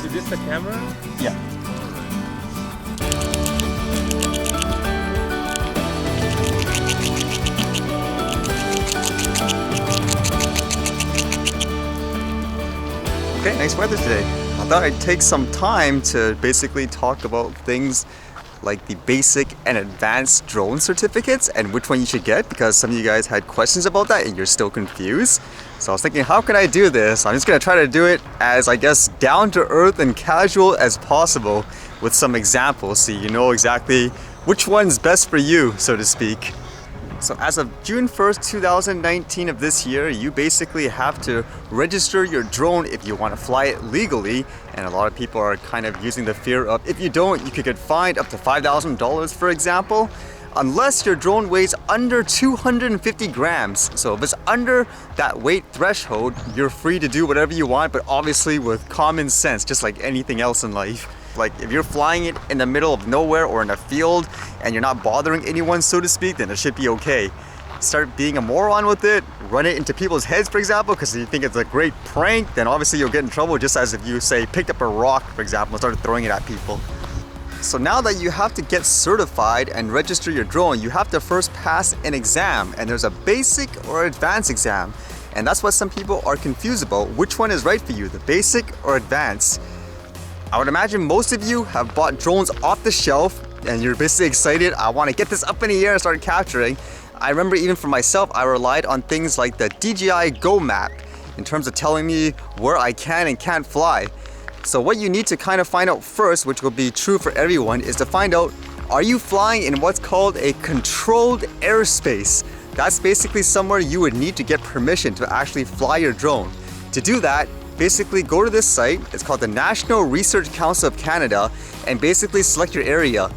Is this the camera? Yeah. Okay, nice weather today. I thought I'd take some time to basically talk about things like the basic and advanced drone certificates and which one you should get, because some of you guys had questions about that and you're still confused. So I was thinking, how can I do this? I'm just gonna try to do it as, I guess, down to earth and casual as possible with some examples so you know exactly which one's best for you, so to speak. So as of June 1st, 2019 of this year, you basically have to register your drone if you want to fly it legally. And a lot of people are kind of using the fear of, if you don't, you could get fined up to $5,000, for example, unless your drone weighs under 250 grams. So if it's under that weight threshold, you're free to do whatever you want, but obviously with common sense, just like anything else in life. Like if you're flying it in the middle of nowhere or in a field and you're not bothering anyone, so to speak, then it should be okay. Start being a moron with it, run it into people's heads, for example, because you think it's a great prank, then obviously you'll get in trouble, just as if you, say, picked up a rock, for example, and started throwing it at people. So now that you have to get certified and register your drone, you have to first pass an exam, and there's a basic or advanced exam. And that's what some people are confused about. Which one is right for you, the basic or advanced? I would imagine most of you have bought drones off the shelf and you're basically excited, I want to get this up in the air and start capturing. I remember even for myself, I relied on things like the DJI Go map in terms of telling me where I can and can't fly. So what you need to kind of find out first, which will be true for everyone, is to find out, are you flying in what's called a controlled airspace? That's basically somewhere you would need to get permission to actually fly your drone. To do that, basically go to this site, it's called the National Research Council of Canada, and basically select your area.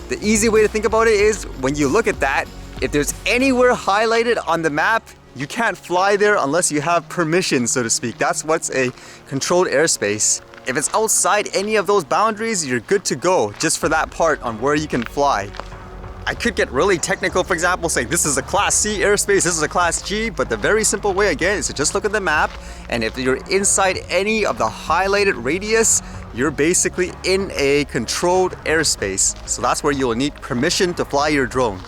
The easy way to think about it is, when you look at that, if there's anywhere highlighted on the map, you can't fly there unless you have permission, so to speak. That's what's a controlled airspace. If it's outside any of those boundaries, you're good to go, just for that part on where you can fly. I could get really technical, for example, saying this is a Class C airspace, this is a Class G, but the very simple way, again, is to just look at the map, and if you're inside any of the highlighted radius, you're basically in a controlled airspace. So that's where you'll need permission to fly your drone.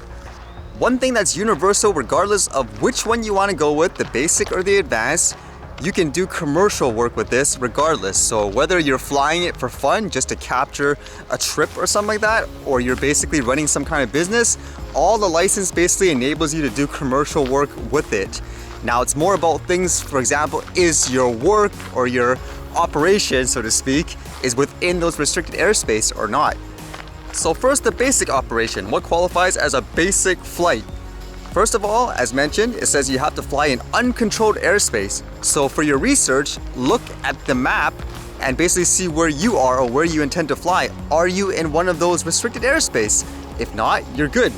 One thing that's universal, regardless of which one you want to go with, the basic or the advanced, you can do commercial work with this regardless. So whether you're flying it for fun, just to capture a trip or something like that, or you're basically running some kind of business, all the license basically enables you to do commercial work with it. Now it's more about things, for example, is your work or your operation, so to speak, is within those restricted airspace or not. So first, the basic operation. What qualifies as a basic flight? First of all, as mentioned, it says you have to fly in uncontrolled airspace. So for your research, look at the map and basically see where you are or where you intend to fly. Are you in one of those restricted airspace? If not, you're good.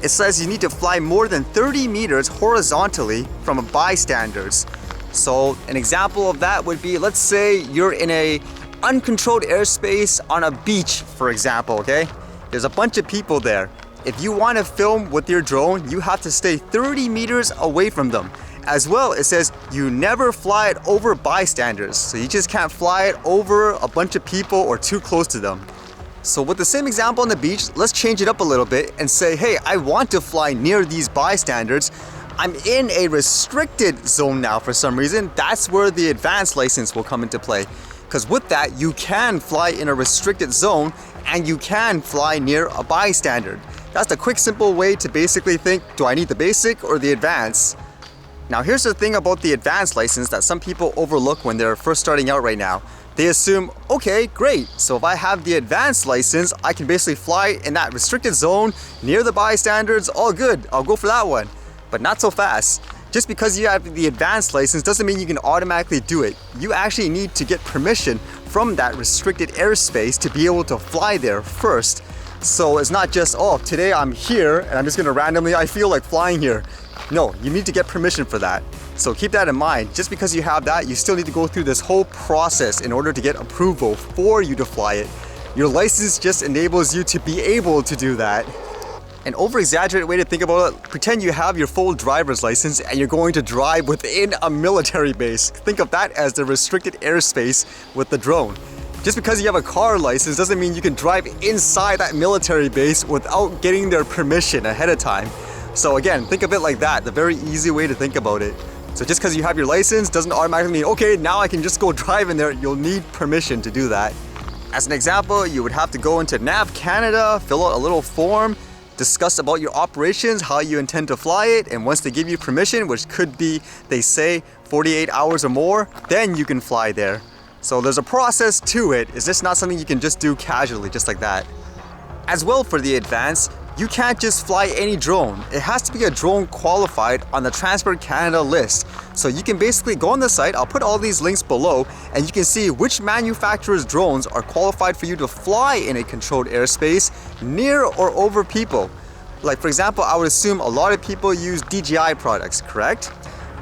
It says you need to fly more than 30 meters horizontally from bystanders. So an example of that would be, let's say you're in a uncontrolled airspace on a beach, for example, okay? There's a bunch of people there. If you want to film with your drone, you have to stay 30 meters away from them. As well, it says you never fly it over bystanders. So you just can't fly it over a bunch of people or too close to them. So with the same example on the beach, let's change it up a little bit and say, hey, I want to fly near these bystanders. I'm in a restricted zone now for some reason. That's where the advanced license will come into play. Because with that, you can fly in a restricted zone and you can fly near a bystander. That's the quick, simple way to basically think, do I need the basic or the advanced? Now here's the thing about the advanced license that some people overlook when they're first starting out right now. They assume, okay, great, so if I have the advanced license, I can basically fly in that restricted zone near the bystanders, all good, I'll go for that one. But not so fast. Just because you have the advanced license doesn't mean you can automatically do it. You actually need to get permission from that restricted airspace to be able to fly there first. So it's not just, oh, today I'm here and I'm just gonna randomly, I feel like flying here. No, you need to get permission for that. So keep that in mind. Just because you have that, you still need to go through this whole process in order to get approval for you to fly it. Your license just enables you to be able to do that. An over-exaggerated way to think about it, pretend you have your full driver's license and you're going to drive within a military base. Think of that as the restricted airspace with the drone. Just because you have a car license doesn't mean you can drive inside that military base without getting their permission ahead of time. So again, think of it like that, the very easy way to think about it. So just because you have your license doesn't automatically mean, okay, now I can just go drive in there. You'll need permission to do that. As an example, you would have to go into NAV Canada, fill out a little form, discuss about your operations, how you intend to fly it, and once they give you permission, which could be, they say, 48 hours or more, then you can fly there. So there's a process to it. It's just not something you can just do casually, just like that. As well, for the advance, you can't just fly any drone. It has to be a drone qualified on the Transport Canada list. So you can basically go on the site, I'll put all these links below, and you can see which manufacturer's drones are qualified for you to fly in a controlled airspace near or over people. Like for example, I would assume a lot of people use DJI products, correct?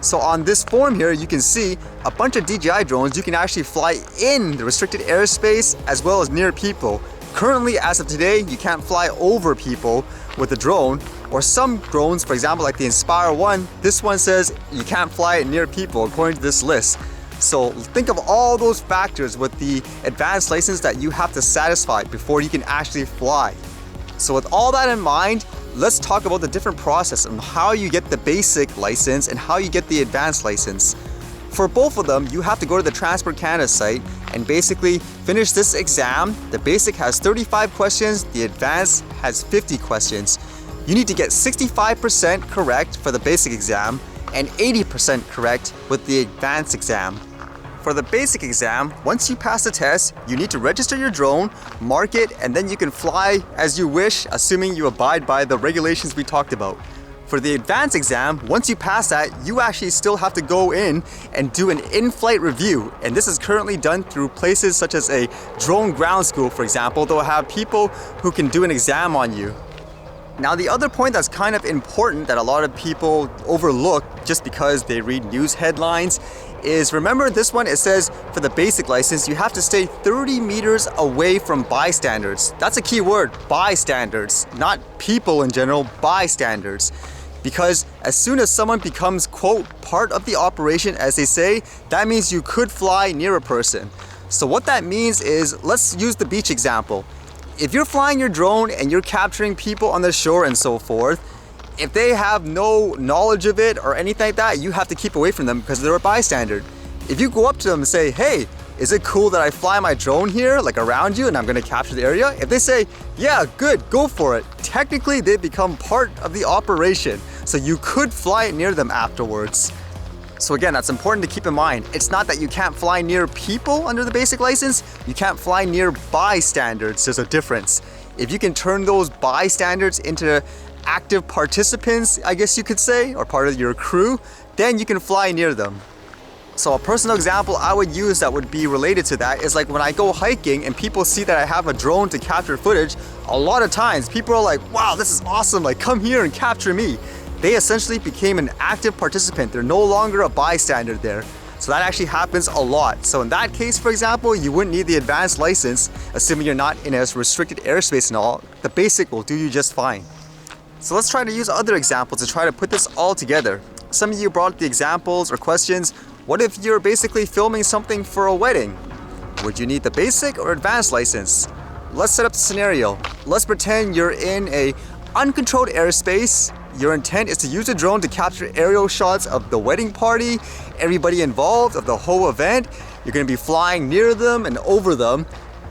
So on this form here, you can see a bunch of DJI drones you can actually fly in the restricted airspace as well as near people. Currently, as of today, you can't fly over people with a drone, or some drones, for example, like the Inspire 1, this one says you can't fly it near people according to this list. So think of all those factors with the advanced license that you have to satisfy before you can actually fly. So with all that in mind, let's talk about the different process on how you get the basic license and how you get the advanced license. For both of them, you have to go to the Transport Canada site and basically finish this exam. The basic has 35 questions, the advanced has 50 questions. You need to get 65% correct for the basic exam and 80% correct with the advanced exam. For the basic exam, once you pass the test, you need to register your drone, mark it, and then you can fly as you wish, assuming you abide by the regulations we talked about. For the advanced exam, once you pass that, you actually still have to go in and do an in-flight review. And this is currently done through places such as a drone ground school, for example. They'll have people who can do an exam on you. Now, the other point that's kind of important that a lot of people overlook just because they read news headlines is, remember this one, it says for the basic license, you have to stay 30 meters away from bystanders. That's a key word, bystanders, not people in general, bystanders. Because as soon as someone becomes, quote, part of the operation, as they say, that means you could fly near a person. So what that means is, let's use the beach example. If you're flying your drone and you're capturing people on the shore and so forth, if they have no knowledge of it or anything like that, you have to keep away from them because they're a bystander. If you go up to them and say, hey, is it cool that I fly my drone here, like around you, and I'm gonna capture the area? If they say, yeah, good, go for it, technically they become part of the operation. So you could fly it near them afterwards. So again, that's important to keep in mind. It's not that you can't fly near people under the basic license, you can't fly near bystanders. There's a difference. If you can turn those bystanders into active participants, I guess you could say, or part of your crew, then you can fly near them. So a personal example I would use that would be related to that is like when I go hiking and people see that I have a drone to capture footage, a lot of times people are like, wow, this is awesome, like come here and capture me. They essentially became an active participant. They're no longer a bystander there. So that actually happens a lot. So in that case, for example, you wouldn't need the advanced license, assuming you're not in a restricted airspace and all. The basic will do you just fine. So let's try to use other examples to try to put this all together. Some of you brought up the examples or questions. What if you're basically filming something for a wedding? Would you need the basic or advanced license? Let's set up the scenario. Let's pretend you're in a uncontrolled airspace. Your intent is to use a drone to capture aerial shots of the wedding party, everybody involved, of the whole event. You're going to be flying near them and over them.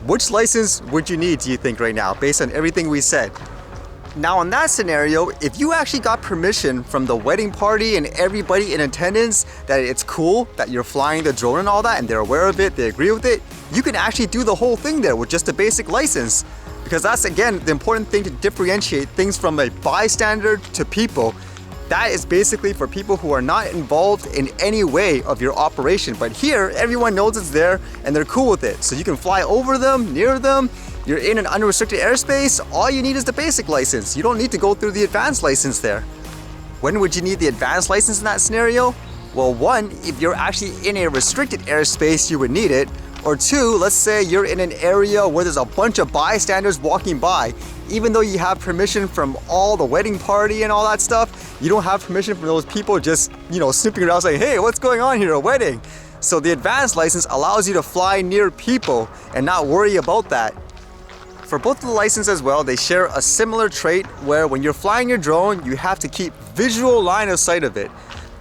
Which license would you need, do you think, right now, based on everything we said? Now, in that scenario, if you actually got permission from the wedding party and everybody in attendance that it's cool that you're flying the drone and all that, and they're aware of it, they agree with it, you can actually do the whole thing there with just a basic license. Because that's, again, the important thing to differentiate things from a bystander to people. That is basically for people who are not involved in any way of your operation. But here, everyone knows it's there and they're cool with it. So you can fly over them, near them. You're in an unrestricted airspace. All you need is the basic license. You don't need to go through the advanced license there. When would you need the advanced license in that scenario? Well, one, if you're actually in a restricted airspace, you would need it. Or two, let's say you're in an area where there's a bunch of bystanders walking by. Even though you have permission from all the wedding party and all that stuff, you don't have permission from those people just, snooping around saying, hey, what's going on here, a wedding? So the advanced license allows you to fly near people and not worry about that. For both of the licenses as well, they share a similar trait where when you're flying your drone, you have to keep visual line of sight of it.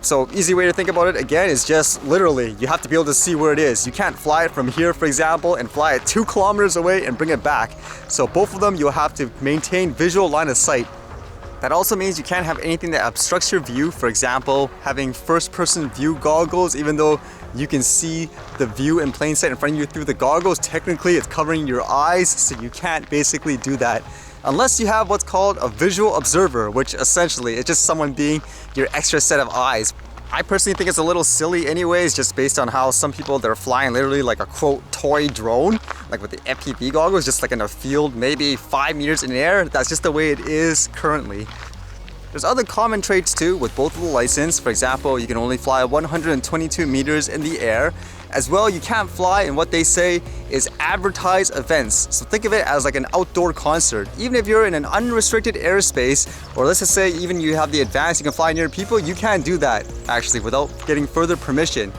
So easy way to think about it again is just literally you have to be able to see where it is. You can't fly it from here, for example, and fly it 2 kilometers away and bring it back. So both of them you'll have to maintain visual line of sight. That also means you can't have anything that obstructs your view. For example, having first-person view goggles, even though you can see the view in plain sight in front of you through the goggles, technically it's covering your eyes, so you can't basically do that. Unless you have what's called a visual observer, which essentially is just someone being your extra set of eyes. I personally think it's a little silly anyways, just based on how some people, they're flying literally like a quote toy drone, like with the FPV goggles, just like in a field, maybe 5 meters in the air. That's just the way it is currently. There's other common traits too with both of the license. For example, you can only fly 122 meters in the air. As well, you can't fly in what they say is advertised events. So think of it as like an outdoor concert. Even if you're in an unrestricted airspace, or let's just say even you have the advance, you can fly near people, you can't do that actually without getting further permission.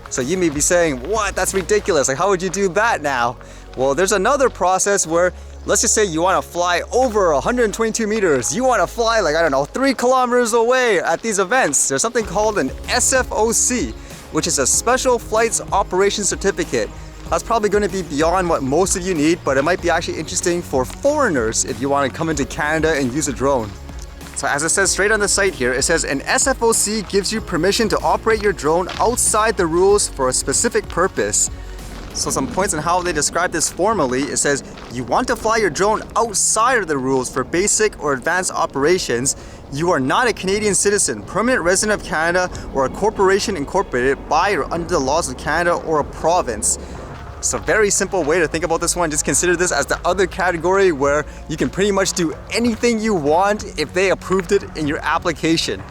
So you may be saying, what? That's ridiculous. Like, how would you do that now? Well, there's another process where let's just say you want to fly over 122 meters. You want to fly like, 3 kilometers away at these events. There's something called an SFOC, which is a Special Flights Operation Certificate. That's probably going to be beyond what most of you need, but it might be actually interesting for foreigners if you want to come into Canada and use a drone. So as it says straight on the site here, it says an SFOC gives you permission to operate your drone outside the rules for a specific purpose. So some points on how they describe this formally, it says you want to fly your drone outside of the rules for basic or advanced operations. You are not a Canadian citizen, permanent resident of Canada, or a corporation incorporated by or under the laws of Canada or a province. So very simple way to think about this one. Just consider this as the other category where you can pretty much do anything you want if they approved it in your application.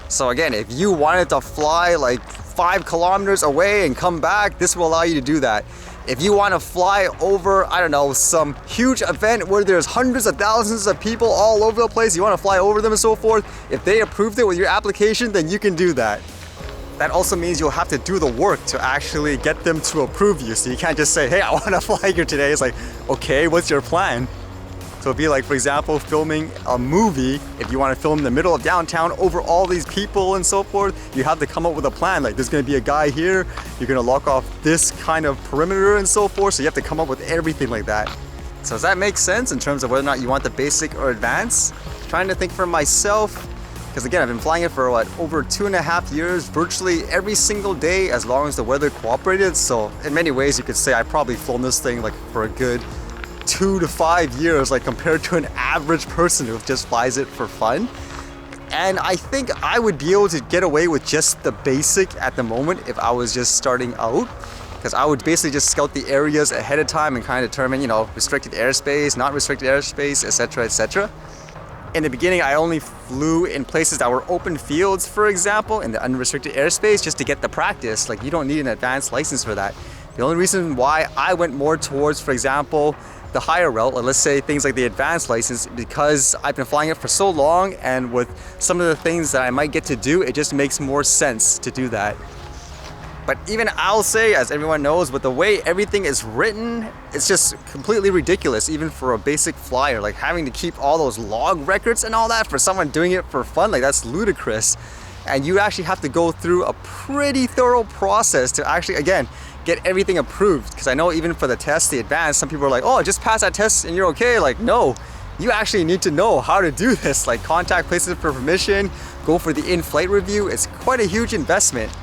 So again, if you wanted to fly like 5 kilometers away and come back, this will allow you to do that. If you want to fly over, some huge event where there's hundreds of thousands of people all over the place, you want to fly over them and so forth, if they approved it with your application, then you can do that. That also means you'll have to do the work to actually get them to approve you. So you can't just say, hey, I want to fly here today. It's like, okay, what's your plan? So it'd be like, for example, filming a movie. If you want to film in the middle of downtown over all these people and so forth, you have to come up with a plan. Like, there's going to be a guy here, you're going to lock off this kind of perimeter and so forth. So you have to come up with everything like that. So does that make sense in terms of whether or not you want the basic or advanced? Trying to think for myself, because again, I've been flying it for over 2.5 years, virtually every single day as long as the weather cooperated. So in many ways, you could say I've probably flown this thing like for a good 2 to 5 years, like compared to an average person who just flies it for fun. And I think I would be able to get away with just the basic at the moment if I was just starting out, because I would basically just scout the areas ahead of time and kind of determine, restricted airspace, not restricted airspace, etc., etc. In the beginning, I only flew in places that were open fields, for example, in the unrestricted airspace, just to get the practice. Like, you don't need an advanced license for that. The only reason why I went more towards, for example, the higher route, or let's say things like the advanced license, because I've been flying it for so long, and with some of the things that I might get to do, it just makes more sense to do that. But even I'll say, as everyone knows, with the way everything is written, it's just completely ridiculous, even for a basic flyer. Like, having to keep all those log records and all that for someone doing it for fun, like, that's ludicrous. And you actually have to go through a pretty thorough process to actually, again, get everything approved. Because I know even for the test, the advanced, some people are like, oh, just pass that test and you're okay. Like, no, you actually need to know how to do this. Like, contact places for permission, go for the in-flight review. It's quite a huge investment.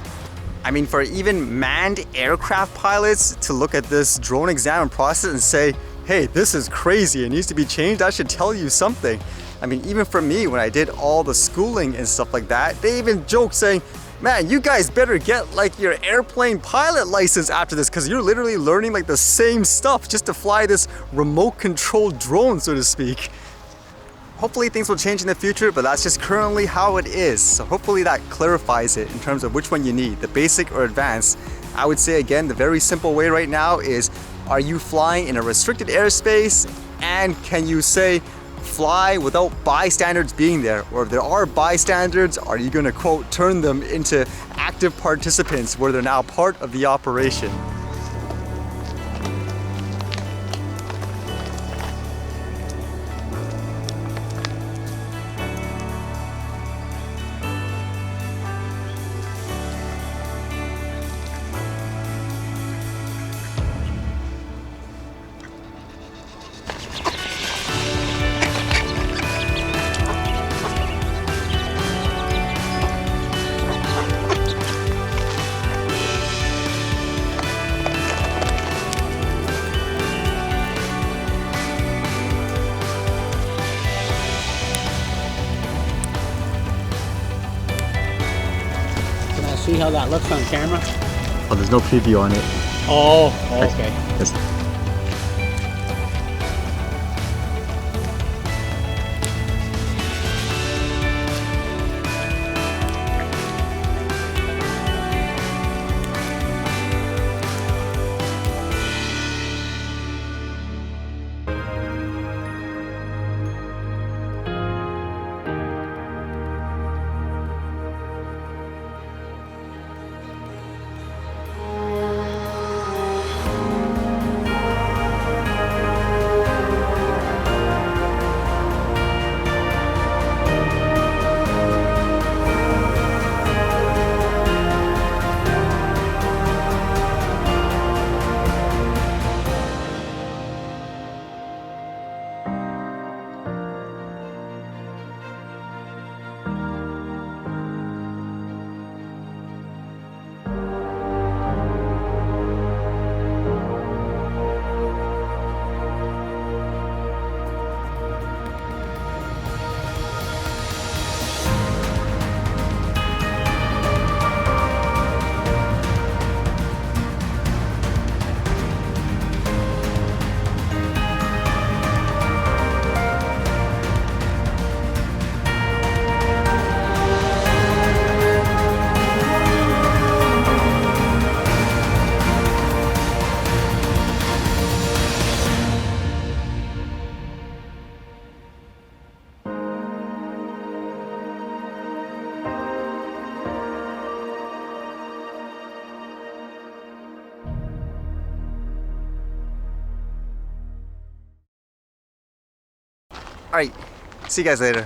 I mean, for even manned aircraft pilots to look at this drone exam and process and say, hey, this is crazy, it needs to be changed, that should tell you something. I mean, even for me, when I did all the schooling and stuff like that, they even joked saying, man, you guys better get like your airplane pilot license after this, because you're literally learning like the same stuff just to fly this remote controlled drone, so to speak. Hopefully things will change in the future, but that's just currently how it is. So hopefully that clarifies it in terms of which one you need, the basic or advanced. I would say again, the very simple way right now is, are you flying in a restricted airspace, and can you say fly without bystanders being there? Or if there are bystanders, are you gonna quote turn them into active participants where they're now part of the operation? See how that looks on camera? Oh, there's no preview on it. Oh, okay. Yes. All right, see you guys later.